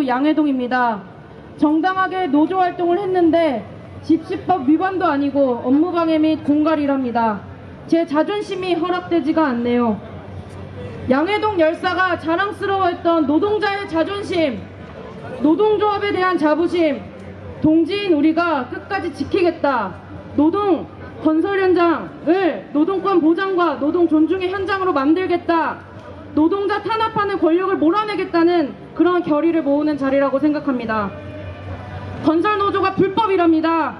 양해동입니다. 정당하게 노조활동을 했는데 집시법 위반도 아니고 업무방해 및 공갈이랍니다. 제 자존심이 허락되지가 않네요. 양해동 열사가 자랑스러워했던 노동자의 자존심, 노동조합에 대한 자부심, 동지인 우리가 끝까지 지키겠다. 노동 건설 현장을 노동권 보장과 노동 존중의 현장으로 만들겠다. 노동자 탄압하는 권력을 몰아내겠다는 그런 결의를 모으는 자리라고 생각합니다. 건설노조가 불법이랍니다.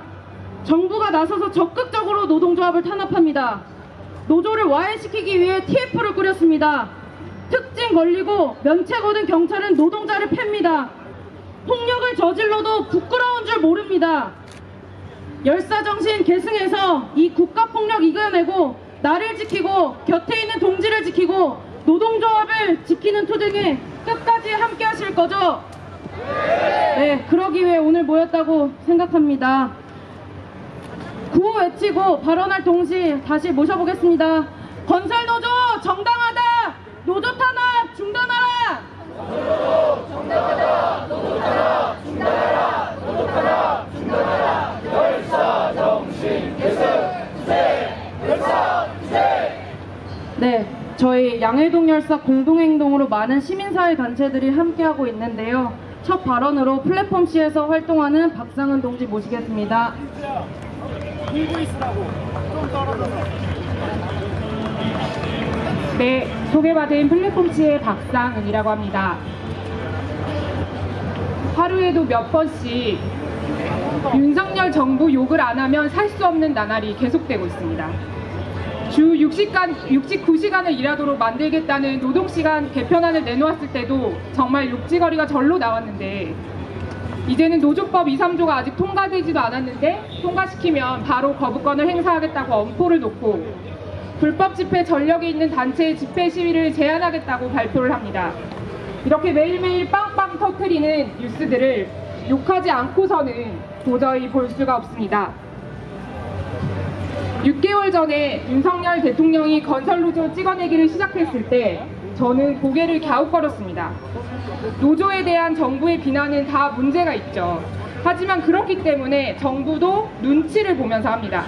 정부가 나서서 적극적으로 노동조합을 탄압합니다. 노조를 와해시키기 위해 TF를 꾸렸습니다. 특징 걸리고 면책 얻은 경찰은 노동자를 팹니다. 폭력을 저질러도 부끄러운 줄 모릅니다. 열사정신 계승해서 이 국가폭력 이겨내고 나를 지키고 곁에 있는 동지를 지키고 노동조합을 지키는 투쟁에 끝까지 함께 하실 거죠? 네, 그러기 위해 오늘 모였다고 생각합니다. 구호 외치고 발언할 동시 다시 모셔보겠습니다. 건설노조 정당하다! 노조 탄압 중단하라! 건설노조 정당하다! 노조 탄압 중단하라! 노조 탄압 중단하라! 열사정신 계승 투쟁! 열사 투쟁! 네, 저희 양해동 열사 공동행동으로 많은 시민사회 단체들이 함께하고 있는데요. 첫 발언으로 플랫폼 C에서 활동하는 박상은 동지 모시겠습니다. 들고 있으라고 좀 떨어져서. 네, 소개받은 플랫폼 C의 박상은이라고 합니다. 하루에도 몇 번씩 윤석열 정부 욕을 안 하면 살 수 없는 나날이 계속되고 있습니다. 주 69시간을 일하도록 만들겠다는 노동시간 개편안을 내놓았을 때도 정말 욕지거리가 절로 나왔는데 이제는 노조법 2, 3조가 아직 통과되지도 않았는데 통과시키면 바로 거부권을 행사하겠다고 엄포를 놓고 불법 집회 전력이 있는 단체의 집회 시위를 제한하겠다고 발표를 합니다. 이렇게 매일매일 빵빵 터뜨리는 뉴스들을 욕하지 않고서는 도저히 볼 수가 없습니다. 6개월 전에 윤석열 대통령이 건설노조 찍어내기를 시작했을 때 저는 고개를 갸웃거렸습니다. 노조에 대한 정부의 비난은 다 문제가 있죠. 하지만 그렇기 때문에 정부도 눈치를 보면서 합니다.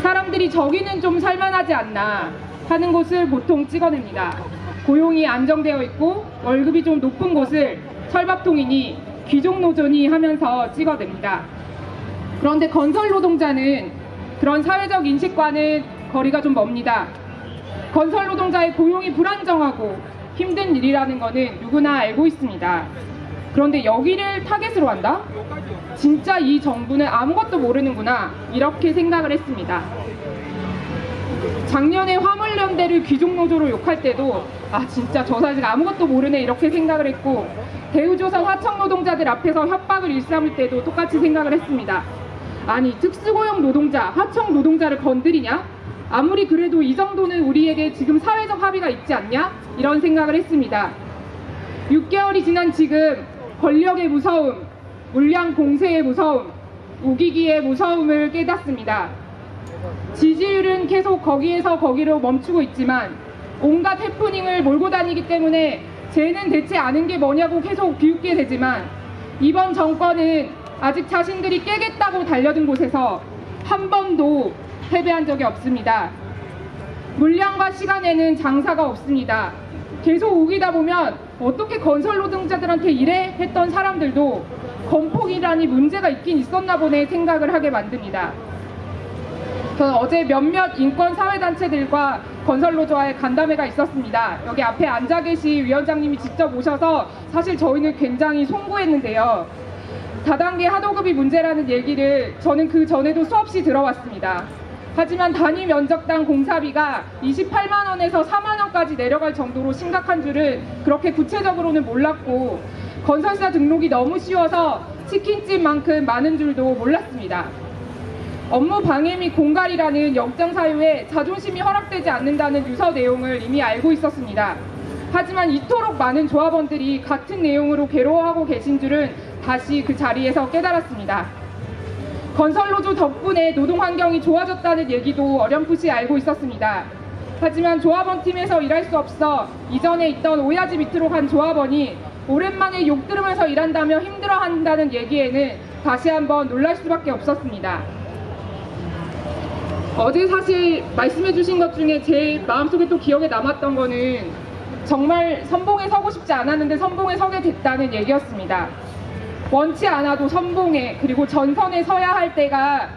사람들이 저기는 좀 살만하지 않나 하는 곳을 보통 찍어냅니다. 고용이 안정되어 있고 월급이 좀 높은 곳을 철밥통이니 귀족노조니 하면서 찍어냅니다. 그런데 건설노동자는 그런 사회적 인식과는 거리가 좀 멉니다. 건설노동자의 고용이 불안정하고 힘든 일이라는 것은 누구나 알고 있습니다. 그런데 여기를 타겟으로 한다? 진짜 이 정부는 아무것도 모르는구나 이렇게 생각을 했습니다. 작년에 화물연대를 귀족노조로 욕할 때도 아 진짜 저 사실 아무것도 모르네 이렇게 생각을 했고 대우조선 하청노동자들 앞에서 협박을 일삼을 때도 똑같이 생각을 했습니다. 아니 특수고용 노동자, 하청 노동자를 건드리냐? 아무리 그래도 이 정도는 우리에게 지금 사회적 합의가 있지 않냐? 이런 생각을 했습니다. 6개월이 지난 지금 권력의 무서움, 물량 공세의 무서움, 우기기의 무서움을 깨닫습니다. 지지율은 계속 거기에서 거기로 멈추고 있지만 온갖 해프닝을 몰고 다니기 때문에 쟤는 대체 아는 게 뭐냐고 계속 비웃게 되지만 이번 정권은 아직 자신들이 깨겠다고 달려든 곳에서 한 번도 패배한 적이 없습니다. 물량과 시간에는 장사가 없습니다. 계속 우기다 보면 어떻게 건설 노동자들한테 이래 했던 사람들도 건폭이라니 문제가 있긴 있었나 보네 생각을 하게 만듭니다. 저는 어제 몇몇 인권사회단체들과 건설노조와의 간담회가 있었습니다. 여기 앞에 앉아 계신 위원장님이 직접 오셔서 사실 저희는 굉장히 송구했는데요. 다단계 하도급이 문제라는 얘기를 저는 그 전에도 수없이 들어왔습니다. 하지만 단위 면적당 공사비가 28만 원에서 4만 원까지 내려갈 정도로 심각한 줄은 그렇게 구체적으로는 몰랐고 건설사 등록이 너무 쉬워서 치킨집만큼 많은 줄도 몰랐습니다. 업무 방해 및 공갈이라는 영장 사유에 자존심이 허락되지 않는다는 유서 내용을 이미 알고 있었습니다. 하지만 이토록 많은 조합원들이 같은 내용으로 괴로워하고 계신 줄은 다시 그 자리에서 깨달았습니다. 건설노조 덕분에 노동환경이 좋아졌다는 얘기도 어렴풋이 알고 있었습니다. 하지만 조합원 팀에서 일할 수 없어 이전에 있던 오야지 밑으로 간 조합원이 오랜만에 욕 들으면서 일한다며 힘들어한다는 얘기에는 다시 한번 놀랄 수밖에 없었습니다. 어제 사실 말씀해 주신 것 중에 제 마음속에 또 기억에 남았던 거는 정말 선봉에 서고 싶지 않았는데 선봉에 서게 됐다는 얘기였습니다. 원치 않아도 선봉에 그리고 전선에 서야 할 때가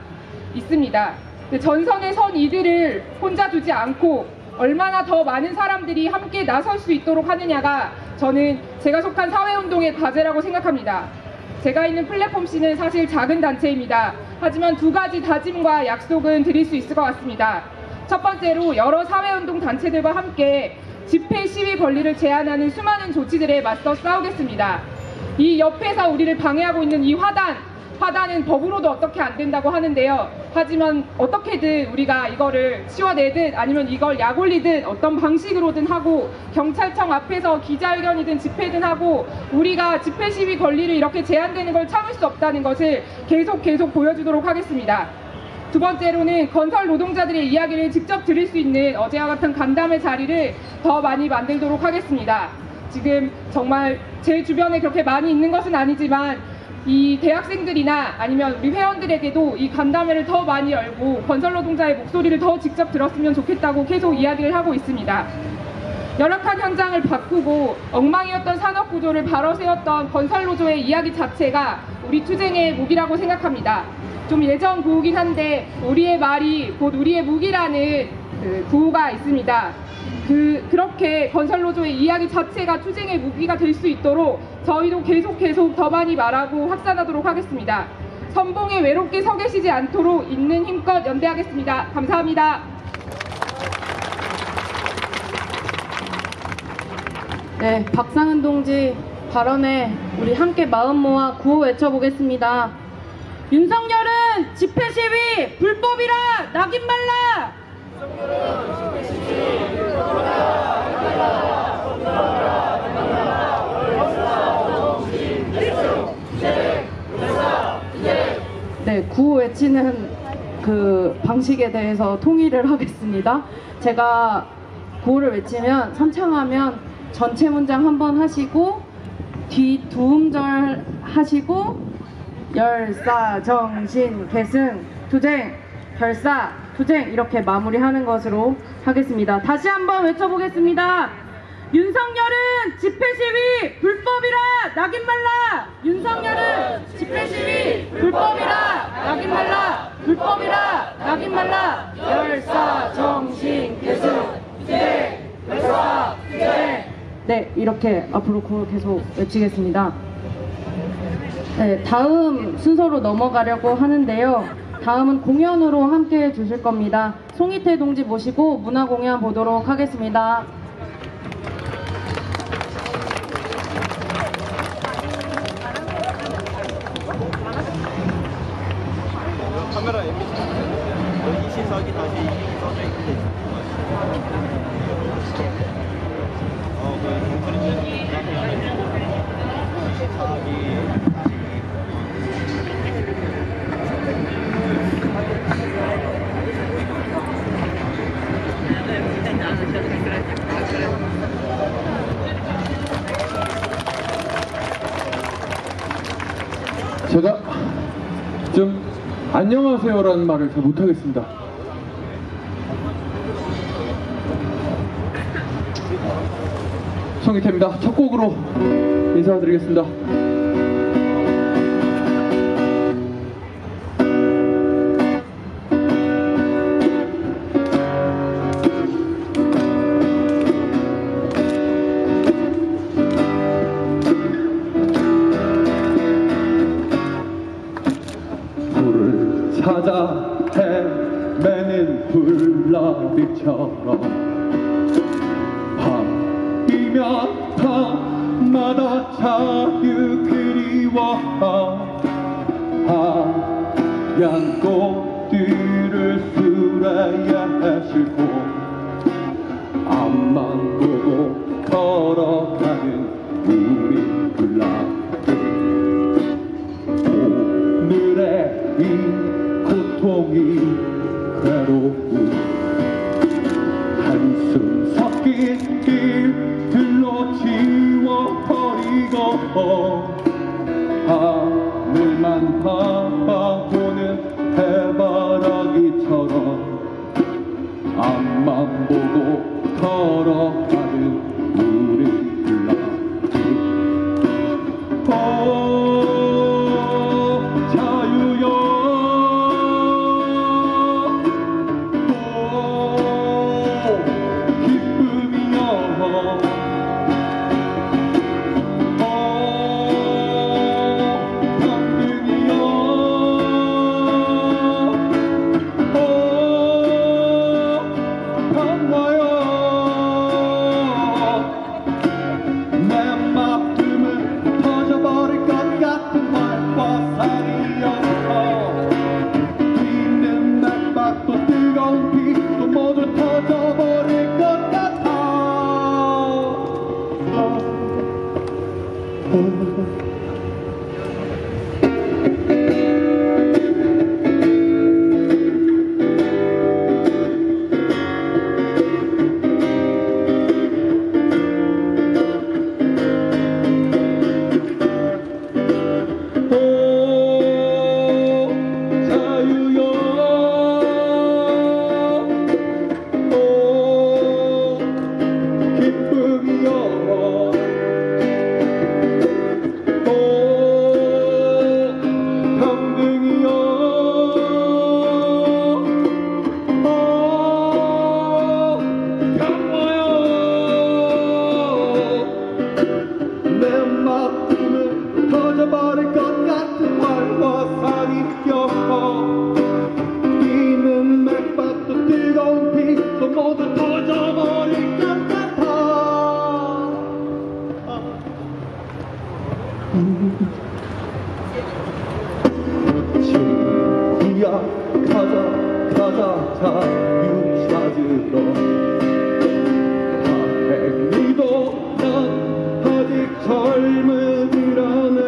있습니다. 전선에 선 이들을 혼자 두지 않고 얼마나 더 많은 사람들이 함께 나설 수 있도록 하느냐가 저는 제가 속한 사회운동의 과제라고 생각합니다. 제가 있는 플랫폼 C는 사실 작은 단체입니다. 하지만 두 가지 다짐과 약속은 드릴 수 있을 것 같습니다. 첫 번째로 여러 사회운동 단체들과 함께 집회 시위 권리를 제한하는 수많은 조치들에 맞서 싸우겠습니다. 이 옆에서 우리를 방해하고 있는 이 화단은 법으로도 어떻게 안 된다고 하는데요. 하지만 어떻게든 우리가 이거를 치워내든 아니면 이걸 약올리든 어떤 방식으로든 하고 경찰청 앞에서 기자회견이든 집회든 하고 우리가 집회 시위 권리를 이렇게 제한되는 걸 참을 수 없다는 것을 계속 보여주도록 하겠습니다. 두 번째로는 건설 노동자들의 이야기를 직접 들을 수 있는 어제와 같은 간담회 자리를 더 많이 만들도록 하겠습니다. 지금 정말 제 주변에 그렇게 많이 있는 것은 아니지만 이 대학생들이나 아니면 우리 회원들에게도 이 간담회를 더 많이 열고 건설 노동자의 목소리를 더 직접 들었으면 좋겠다고 계속 이야기를 하고 있습니다. 열악한 현장을 바꾸고 엉망이었던 산업 구조를 바로 세웠던 건설 노조의 이야기 자체가 우리 투쟁의 무기라고 생각합니다. 좀 예전 구호긴 한데 우리의 말이 곧 우리의 무기라는 구호가 있습니다. 그렇게 건설 노조의 이야기 자체가 투쟁의 무기가 될 수 있도록 저희도 계속 더 많이 말하고 확산하도록 하겠습니다. 선봉에 외롭게 서 계시지 않도록 있는 힘껏 연대하겠습니다. 감사합니다. 네, 박상은 동지 발언에 우리 함께 마음 모아 구호 외쳐보겠습니다. 윤석열은 집회 시위 불법이라 낙인 말라! 네, 구호 외치는 그 방식에 대해서 통일을 하겠습니다. 제가 구호를 외치면 선창하면 전체 문장 한번 하시고 뒤 두 음절 하시고 열사 정신 계승 투쟁 결사 투쟁 이렇게 마무리하는 것으로 하겠습니다. 다시 한번 외쳐보겠습니다. 윤석열은 집회 시위 불법이라 낙인 말라! 윤석열은 집회 시위 불법이라 낙인 말라! 불법이라 낙인 말라! 열사 정신 계승 투쟁 열사 투쟁. 네, 이렇게 앞으로 구호 계속 외치겠습니다. 네, 다음 순서로 넘어가려고 하는데요. 다음은 공연으로 함께 해주실 겁니다. 송이태 동지 모시고 문화공연 보도록 하겠습니다. 카메라 MBC 이시석이 다시 써져 있는데 제가 좀 안녕하세요라는 말을 잘 못하겠습니다. 송이태입니다. 첫 곡으로 인사드리겠습니다. 찾아 헤매는 불나비처럼 밤이면 밤마다 자유 그리워 하얀 꽃들을 수레에 싣고 앞만 보고 걸어가는 우리 불나비 오늘의 이 고통이 괴로운 한숨 섞인 길들로 지워버리고 터져버릴 것 같은 활화산이 껴 뛰는 맥박도 뜨거운 빛도 모두 터져버릴 것 같아. 친구야 가자 자유 찾으러. 다행히도 난 아직 젊으라네.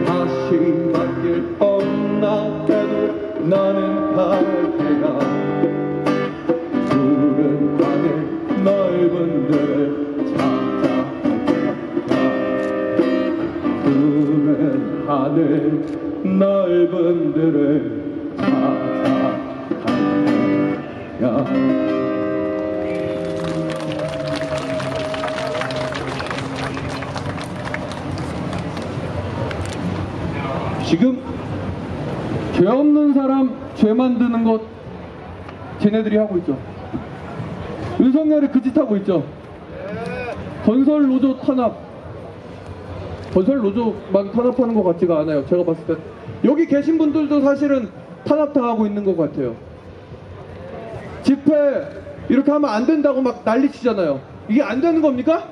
다시 만길 없나 해도 나는 갈 테야. 푸른 하늘 넓은 데를 찾아간다. 푸른 하늘 넓은 데를 찾아간다. 지금 죄 없는 사람 죄 만드는 것 쟤네들이 하고 있죠. 윤석열이 그 짓 하고 있죠. 건설 노조 탄압. 건설 노조만 탄압하는 것 같지가 않아요. 제가 봤을 때 여기 계신 분들도 사실은 탄압당하고 있는 것 같아요. 집회 이렇게 하면 안 된다고 막 난리치잖아요. 이게 안 되는 겁니까?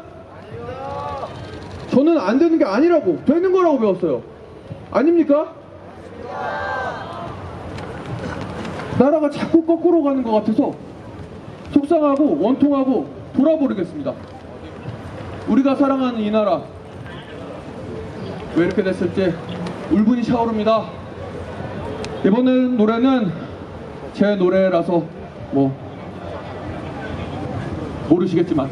저는 안 되는 게 아니라고, 되는 거라고 배웠어요. 아닙니까? 나라가 자꾸 거꾸로 가는 것 같아서 속상하고 원통하고 돌아버리겠습니다. 우리가 사랑하는 이 나라 왜 이렇게 됐을지 울분이 차오릅니다. 이번 노래는 제 노래라서 뭐 모르시겠지만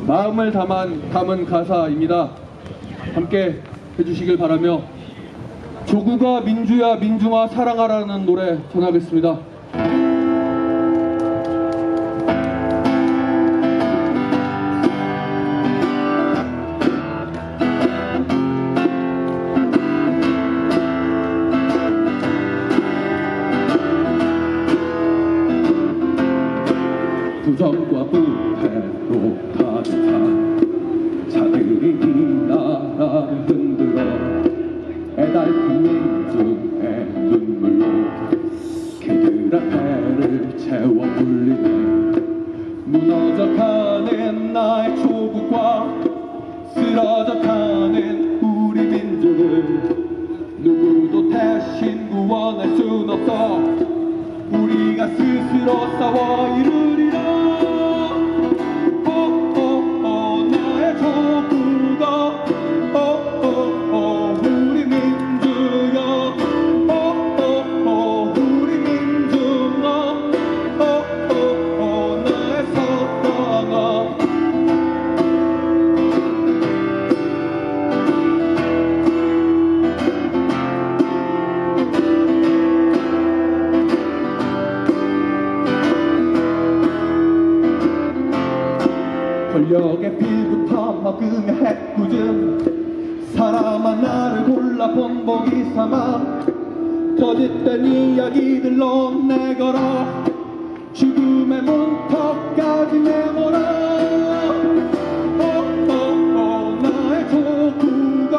마음을 담은 가사입니다. 함께 해주시길 바라며 조국아 민주야 민중아 사랑하라는 노래 전하겠습니다. 부정과 부패로 가득한 자들이 이 나라를 흔들어 애달픈 민중의 눈물로 그들의 배를 채워 불리네. 무너져가는 나의 조국과 쓰러져가는 우리 민족을 누구도 대신 구원할 순 없어. 우리가 스스로 싸워 이루리라. 나의 조국아 우리 민주여 우리 민중아 나의 사랑아. 권력의 빌부터 먹으며 해꾸즘 사람아 나를 골라 본보기 삼아 거짓된 이야기들로 내걸어 죽음의 문턱까지 내몰아. 나의 조국아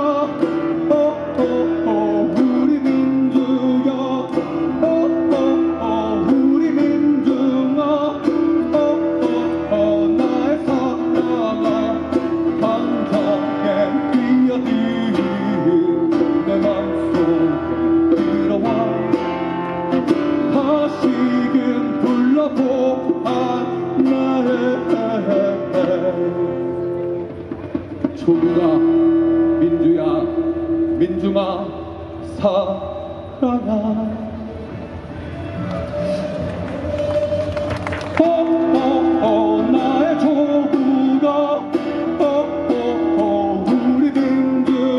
우리 민주여 우리 민중아 나의 사랑아. 감정에 뛰어드는 내 맘속에 들어와 다시금 불러보아 나를. 조국아 민주야 민중아 사랑아. 나의 조국아 우리 민주여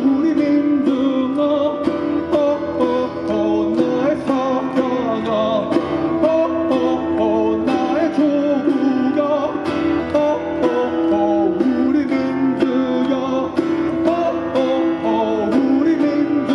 우리 민중아 나의 사랑아. 나의 조국아 우리 민주여 우리 민중아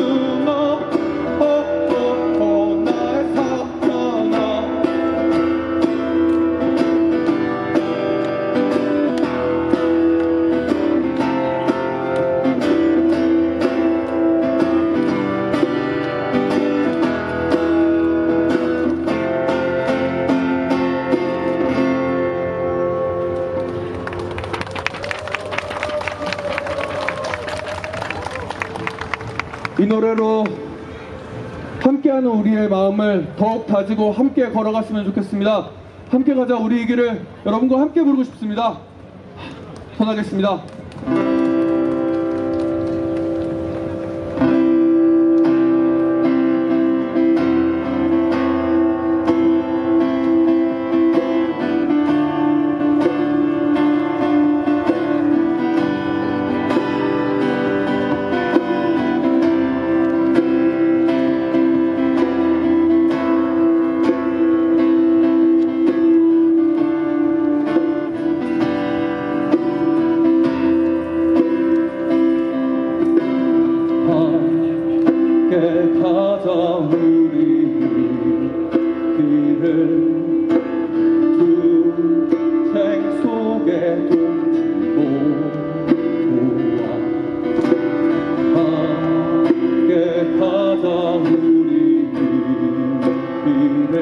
이 노래로 함께하는 우리의 마음을 더욱 다지고 함께 걸어갔으면 좋겠습니다. 함께 가자 우리 이 길을 여러분과 함께 부르고 싶습니다. 전하겠습니다. 가자 우리 길을 투쟁 속에 동지고 함께 가자 우리 길을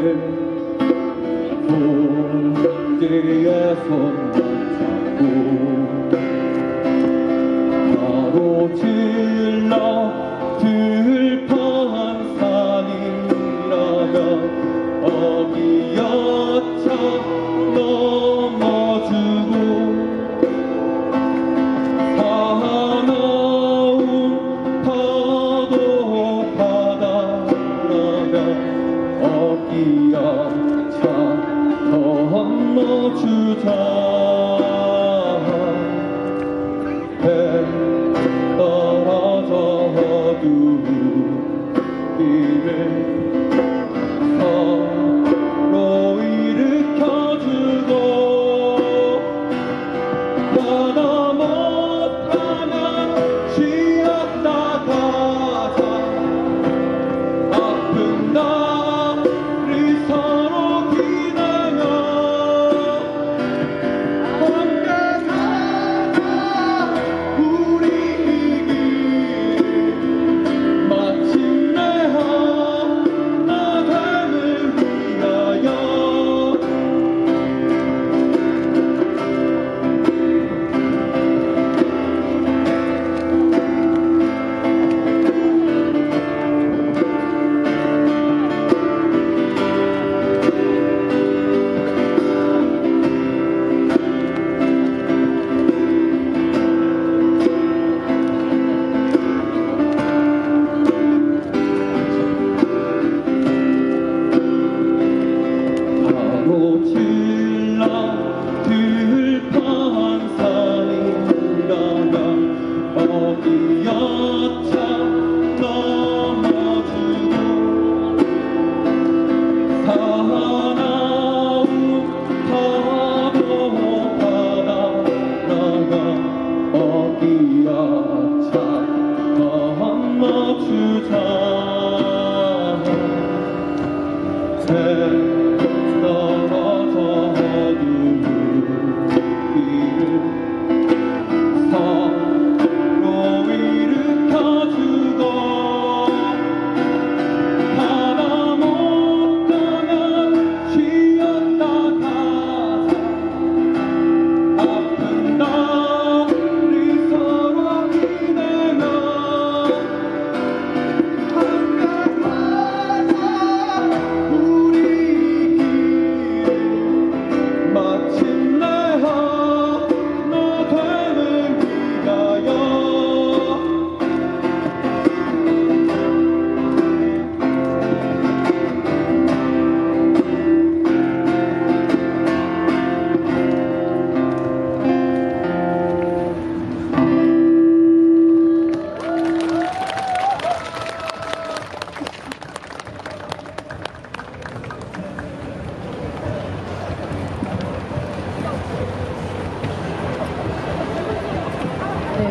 동지의 손 잡고 가로질러 들판 산이라면 어기여차 넘어주고 사나운 파도 바다라면 어기여차 건너주자. 서로 일으켜주고 나도 못하면 쉬었다 가자. 아픈 나를 서로 기대며 함께 가자 우리 이 길 마침내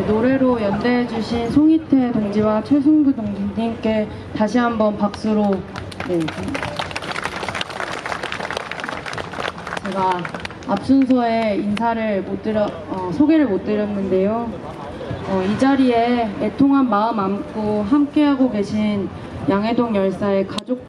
노래로 연대해주신 송이태 동지와 최승구 동지님께 다시 한번 박수로 제가 앞 순서에 소개를 못 드렸는데요. 이 자리에 애통한 마음 안고 함께하고 계신 양해동 열사의 가족